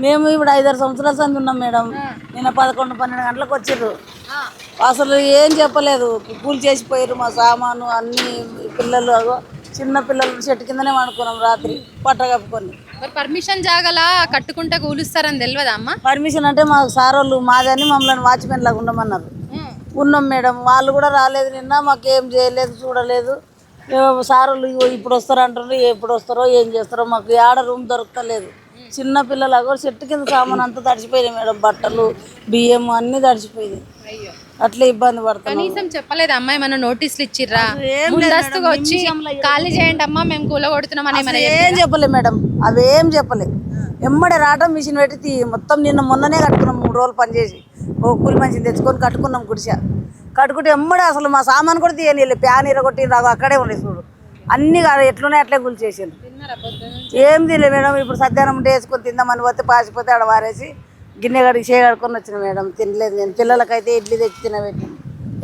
మేము ఇప్పుడు 5-6 సంవత్సరాల సంది ఉన్నాం మేడం. నిన్న 11-12 గంటలకు వచ్చిర్రు. అసలు ఏం చెప్పలేదు, కూల్ చేసిపోయారు మా సామాను అన్ని. పిల్లలు అగో చిన్న పిల్లలు చెట్టు కిందనే వండుకున్నాం రాత్రి పట్ట కప్పుకొని. పర్మిషన్ జాగలా కట్టుకుంటే కూలుస్తారని తెలియదా అమ్మ? పర్మిషన్ అంటే మా సార్ వాళ్ళు మాదని మమ్మల్ని వాచ్మెన్ లాగా ఉండమన్నారు. ఉన్నాం మేడం. వాళ్ళు కూడా రాలేదు నిన్న, మాకేం చేయలేదు, చూడలేదు. సార్ వాళ్ళు ఇప్పుడు వస్తారు అంటారు, ఎప్పుడు వస్తారో ఏం చేస్తారో మాకు ఏడ రూమ్ దొరకలేదు. చిన్న పిల్లలు అగో చెట్టు కింద సామాన్ అంతా తడిచిపోయినాయి మేడం, బట్టలు బియ్యం అన్ని తడిచిపోయినాయి. అట్లా ఇబ్బంది పడుతున్నాం. కనీసం చెప్పలేదు అమ్మాయి, మన నోటీసులు ఇచ్చిర్రా? ముందస్తుగా వచ్చి ఖాళీ చేయండి అమ్మా మేము కూలగొడుతున్నాం అని ఏం చెప్పలే మేడం, అవేం చెప్పలే. ఎమ్మడే రావటం మిషన్ పెట్టి మొత్తం నిన్న మొన్ననే కట్టుకున్నాం. 3 రోజులు పనిచేసి ఓ కూలి మనిషిని తెచ్చుకొని కట్టుకున్నాం గుడిసె. కట్టుకుంటే ఎమ్మడే అసలు మా సామాన్ కూడా తీయని ప్యాన్ ఇరగొట్టి రాగు అక్కడే ఉండే చూడు. అన్ని ఎట్లున్నాయి అట్లే గురి చేసిండు. ఏం తినలే మేడం. ఇప్పుడు సద్యానం ఉంటే వేసుకొని తిందామని పోతే పాసిపోతే ఆడ వారేసి గిన్నె కడిగి చేయగడుకొని వచ్చిన మేడం. తినలేదు నేను. పిల్లలకైతే ఇడ్లీ తెచ్చి తినబెట్టింది.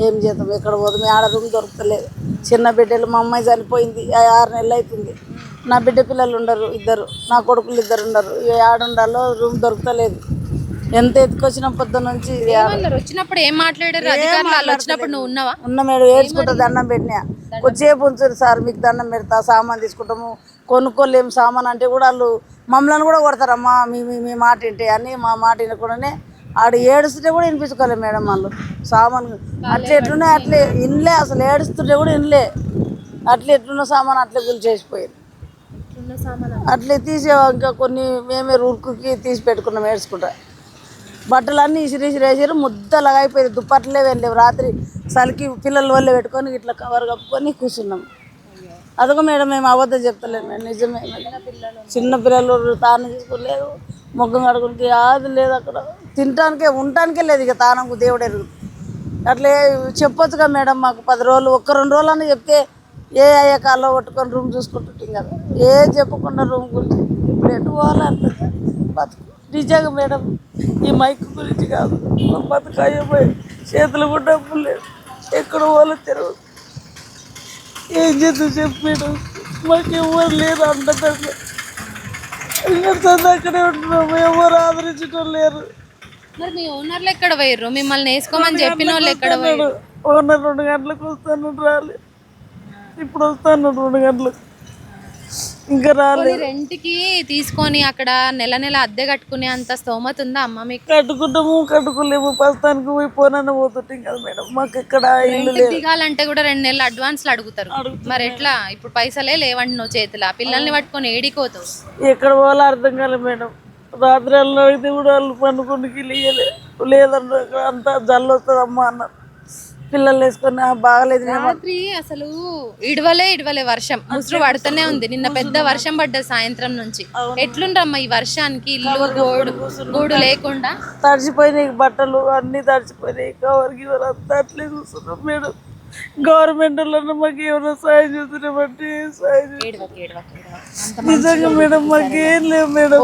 ఏం చేద్దాం, ఎక్కడ పోదాం, ఆడ రూమ్ దొరకలేదు. చిన్న బిడ్డలు, మా అమ్మాయి చనిపోయింది 6 నెలలు అవుతుంది. నా బిడ్డ పిల్లలు ఉండరు 2, నా కొడుకులు 2 ఉండరు. ఆడుండాలో రూమ్ దొరకలేదు. ఎంత ఎత్తుకొచ్చిన పొద్దు నుంచి. వచ్చినప్పుడు ఏం మాట్లాడారు అధికారులు? వచ్చినప్పుడు నువ్వు ఉన్నావా? ఉన్న మేడం. ఏడ్చుకుంటా దండం పెట్టినా. కొద్దిసేపు ఉంచారు సార్, మీకు దండం పెడతా, సామాన్ తీసుకుంటాము, కొనుక్కోలేము సామాన్ అంటే కూడా వాళ్ళు మమ్మల్ని కూడా కొడతారమ్మా మీ మాట వింటే అని. మా మాట వినకుండానే ఆడు ఏడుస్తుంటే కూడా వినిపించుకోలేదు మేడం. వాళ్ళు సామాన్ అట్లా ఎట్లున్నాయి అట్లే ఇన్లే, అసలు ఏడుస్తుంటే కూడా ఇన్లే. అట్లా ఎట్లున్న సామాన్ అట్లే గురి చేసిపోయింది. అట్లే తీసే ఇంకా కొన్ని మేమే రూల్కి తీసి పెట్టుకున్నాం ఏడ్చుకుంటా. బట్టలన్నీ ఇసిరేసారు, ముద్దలాగా అయిపోయింది. దుప్పట్లే వెళ్ళలేవు. రాత్రి చలికి పిల్లల వల్ల పెట్టుకొని ఇట్లా కవర్ కప్పుకొని కూర్చున్నాం. అదొక మేడం, మేము అబద్ధం చెప్తలేము మేడం, నిజమే. చిన్న పిల్లలు తానం చేసుకోలేదు, మొగ్గం కడుగునికి అది లేదు, అక్కడ తినటానికే ఉండటానికే లేదు. ఇక తానంకు దేవుడు ఎరుగు. అట్లే చెప్పొచ్చుగా మేడం, మాకు 10 రోజులు 1-2 రోజులు అని చెప్తే ఏ అయ్యే కాల్లో పట్టుకొని రూమ్ చూసుకుంటుంటాం కదా. ఏం చెప్పకుండా రూమ్ గురించి ఇప్పుడు ఎటు పోవాలంటే బతుకు. నిజంగా మేడం, ఈ మైక్ గురించి కాదు, బతుకు అయిపోయి చేతులు కూడా డబ్బులు లేదు, ఎక్కడ పోవాలో తెలియదు. ఏం చేద్దాం చెప్పు మేడం, మాకు ఎవరు లేరు. అంతకంటే అక్కడే ఉంటున్నాము, ఎవరు ఆదరించడం లేరు. మరి మీ ఓనర్లు ఎక్కడ పోయారు? మిమ్మల్ని వేసుకోమని చెప్పిన వాళ్ళు ఎక్కడ పోయారు? ఓనర్ 2 గంటలకు వస్తాను రాలే, ఇప్పుడు వస్తాను 2 గంటలకు, ఇంకా రాలేదు. రెంట్కి తీసుకొని అక్కడ నెల అద్దె కట్టుకునే అంత స్తోమత ఉందా అమ్మ మీకు? కట్టుకుంటాము, కట్టుకోలేము. ప్రస్తుతానికి పోయి పోనని పోతుంటాం కదా మేడం. మాకు ఇక్కడ ఇల్లు దిగాలంటే కూడా 2 నెలలు అడ్వాన్స్లు అడుగుతారు. మరి ఎట్లా? ఇప్పుడు పైసలే లేవండి నువ్వు చేతిలో, పిల్లల్ని పట్టుకొని ఏడిపోతావు. ఎక్కడ పోవాలో అర్థం కాలేదు మేడం. రాత్రి అయితే కూడా వాళ్ళు పండుకొనికి లేదన్న, అంతా జల్లు వస్తుంది అమ్మ అన్నారు. పిల్లలు వేసుకొని బాగలేదు. రాత్రి అసలు ఇడవలే వర్షం, ముసురు పడుతూనే ఉంది. నిన్న పెద్ద వర్షం పడ్డది సాయంత్రం నుంచి. ఎట్లుండమ్మా ఈ వర్షానికి? ఇల్లు గూడు లేకుండా తడిచిపోయినాయి, బట్టలు అన్ని తడిచిపోయినాయి. కవర్ అంతా అట్లే చూస్తున్నాం మేడం. గవర్నమెంట్ వాళ్ళన్నా మాకు ఏమైనా సాయం చేస్తున్నా బట్టి సాయం. నిజంగా మేడం మాకేం లేవు మేడం.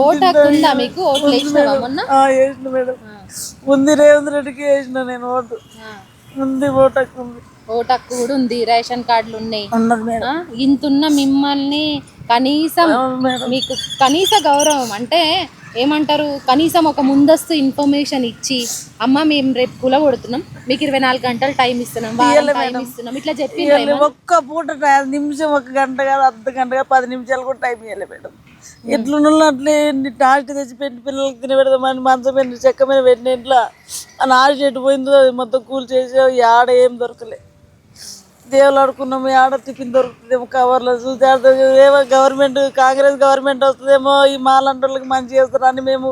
వేసిన మేడం ఉంది, రేవంత్ రెడ్డికి వేసిన నేను ఓటు. ఉంది ఓటక్కు ఉంది. ఓటక్కు కూడా ఉంది, రేషన్ కార్డులు ఉన్నాయి. ఇంతున్న మిమ్మల్ని కనీసం మీకు కనీస గౌరవం అంటే ఏమంటారు, కనీసం ఒక ముందస్తు ఇన్ఫర్మేషన్ ఇచ్చి అమ్మ మేము రేపు కూలగొడుతున్నాం, మీకు 24 గంటలు టైం ఇస్తున్నాం, ఇట్లా చెప్పి ఒక్క పూట నిమిషం, 1 గంట కాదు, అర్ధ గంట కాదు, 10 నిమిషాలు కూడా టైం ఇవ్వలేదు మేడం. ఎట్లున్న అట్లే టాస్ట్ తెచ్చి పెట్టి పిల్లలకి తినబెడదామని మంచం మీద చెక్క మీద పెట్టిన ఇంట్లో నాటి చెట్టు పోయిందో అది మొత్తం కూల్ చేసి ఆడ ఏం దొరకలే. దేవులు ఆడుకున్నాము, ఆడ టిఫిన్ దొరుకుతుందేమో కవర్లో చూసి ఏమో గవర్నమెంట్ కాంగ్రెస్ గవర్నమెంట్ వస్తుందేమో, ఈ మాలంటోళ్ళకి మంచి చేస్తారని మేము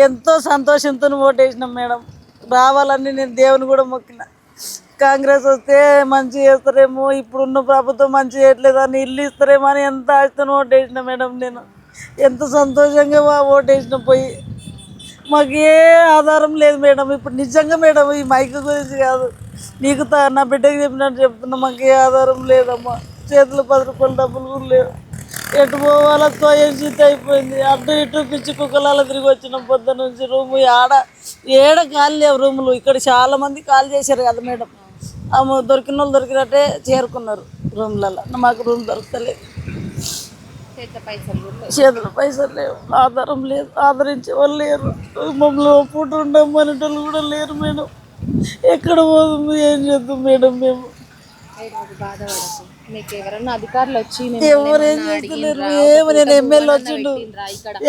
ఎంతో సంతోషంతో ఓటేసినాం మేడం. రావాలని నేను దేవుని కూడా మొక్కిన. కాంగ్రెస్ వస్తే మంచి చేస్తారేమో, ఇప్పుడున్న ప్రభుత్వం మంచి చేయట్లేదని, ఇల్లు ఇస్తారేమో అని ఎంత ఆశతో ఓటేసిన మేడం. నేను ఎంత సంతోషంగా ఓటేసిన పోయి. మాకు ఏ ఆధారం లేదు మేడం. ఇప్పుడు నిజంగా మేడం, ఈ మైక్ గురించి కాదు, నీకు నా బిడ్డకి చెప్పినట్టు చెప్తున్నా, మాకు ఏ ఆధారం లేదమ్మా. చేతిలో 10 రూపాయల డబ్బులు కూడా లేవు. ఎటు పోవాలో తోయేసి అయిపోయింది. అటు ఇటు పిచ్చి కుక్కలాల తిరిగి వచ్చినాం పొద్దు నుంచి. రూము ఏడ ఖాళీ లేవు రూములు. ఇక్కడ చాలా మంది ఖాళీ చేశారు కదా మేడం. దొరికిన వాళ్ళు దొరికినట్టే చేరుకున్నారు రూమ్లలో. మాకు రూమ్ దొరకలేదు. చేతిలో పైసలు కూడా లేవు. చేతుల పైసలు లేవు, ఆధారం లేదు, ఆదరించే వాళ్ళు లేరు, మమ్మల్ని పూట ఉండమనేటోళ్ళు కూడా లేరు మేడం. ఎక్కడ పోతుంది, ఏం చేద్దాం మేడం మేము? ఏడవకు, బాధపడకు. మీకు ఎవరన్నా అధికారులు వచ్చి ఎవరు ఏం చేస్తలేరు. ఏమో నేను ఎమ్మెల్యే వచ్చిండు,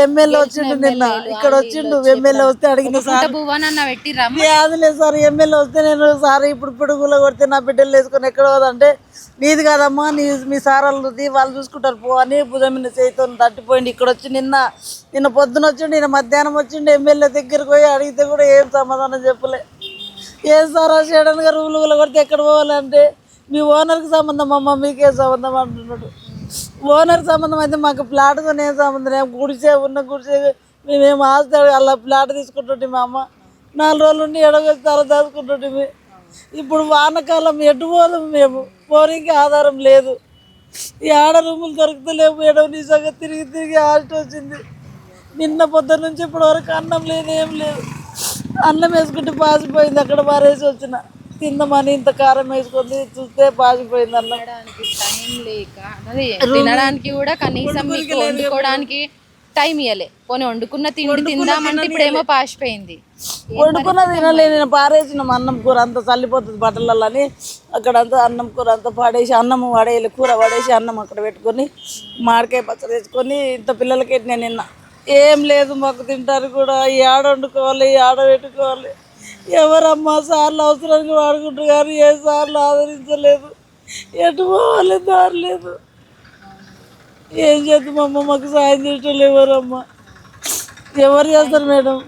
ఎమ్మెల్యే వచ్చిండు నిన్న ఇక్కడ వచ్చిండు. ఎమ్మెల్యే వస్తే అడిగిన సార్ భువనన్న పెట్టిరా అది లేదు సార్. ఎమ్మెల్యే వస్తే నేను సార్ ఇప్పుడు పిడుగులో కొడితే నా బిడ్డలు వేసుకొని ఎక్కడ పోదంటే నీది కాదమ్మా, మీ సార్ వాళ్ళది, వాళ్ళు చూసుకుంటారు పో అని భుజం మీద చేతితో తట్టిపోయింది. ఇక్కడ వచ్చి నిన్న పొద్దున వచ్చిండు, నిన్న మధ్యాహ్నం వచ్చిండు. ఎమ్మెల్యే దగ్గరికి పోయి అడిగితే కూడా ఏం సమాధానం చెప్పలే. ఏం సార్ సడన్గా రూలు కొడితే ఎక్కడ పోవాలంటే మీ ఓనర్కి సంబంధం అమ్మ, మీకేం సంబంధం అంటున్నాడు. ఓనర్ సంబంధం అయితే మాకు ప్లాట్తో ఏం సంబంధం, ఏం గుడిసే మేమేం ఆస్తి అలా ప్లాట్ తీసుకుంటుంటే మా అమ్మ 4 రోజులు ఉండి ఎడగొచ్చి తల దాచుకుంటుంటే. ఇప్పుడు వానకాలం ఎటు పోదాం మేము, పోనీకి ఆధారం లేదు. ఈ ఆడ రూములు దొరుకుతలేవు ఏడవ నిజంగా తిరిగి ఆస్ట్ వచ్చింది. నిన్న పొద్దున్న నుంచి ఇప్పటి వరకు అన్నం లేదు, ఏం లేదు. అన్నం వేసుకుంటే పాసిపోయింది, అక్కడ పారేసి వచ్చిన. తిందామని ఇంత కారం వేసుకొని చూస్తే పాసిపోయింది అన్నం. టైం లేక అదే తినడానికి కూడా కనీసం మీకు వండుకోవడానికి టైం ఇవ్వలే. పోనీ వండుకున్న తిండి తిందామంటే ఇప్పుడేమో పాసిపోయింది. వండుకున్న తినలేదు, నేను పారేసినాం. అన్నం కూర అంతా చల్లిపోతుంది బట్టలలో అని అక్కడంతా అన్నం కూర అంతా పాడేసి, అన్నం పడేయాలి, కూర పడేసి అన్నం అక్కడ పెట్టుకొని మామిడికాయ పచ్చడి తెచ్చుకొని ఇంత పిల్లలకి నేను నిన్న ఏం లేదు మాకు తింటారు కూడా. ఈ ఆడ వండుకోవాలి, ఈ ఆడ పెట్టుకోవాలి. ఎవరమ్మా సార్లు అవసరానికి వాడుకుంటారు కానీ ఏ సార్లు ఆదరించలేదు. ఎటు పోవాలి, దారి లేదు. ఏం చేద్దామమ్మా, మాకు సాయం చేసేవాళ్ళు ఎవరమ్మా, ఎవరు చేస్తారు మేడం?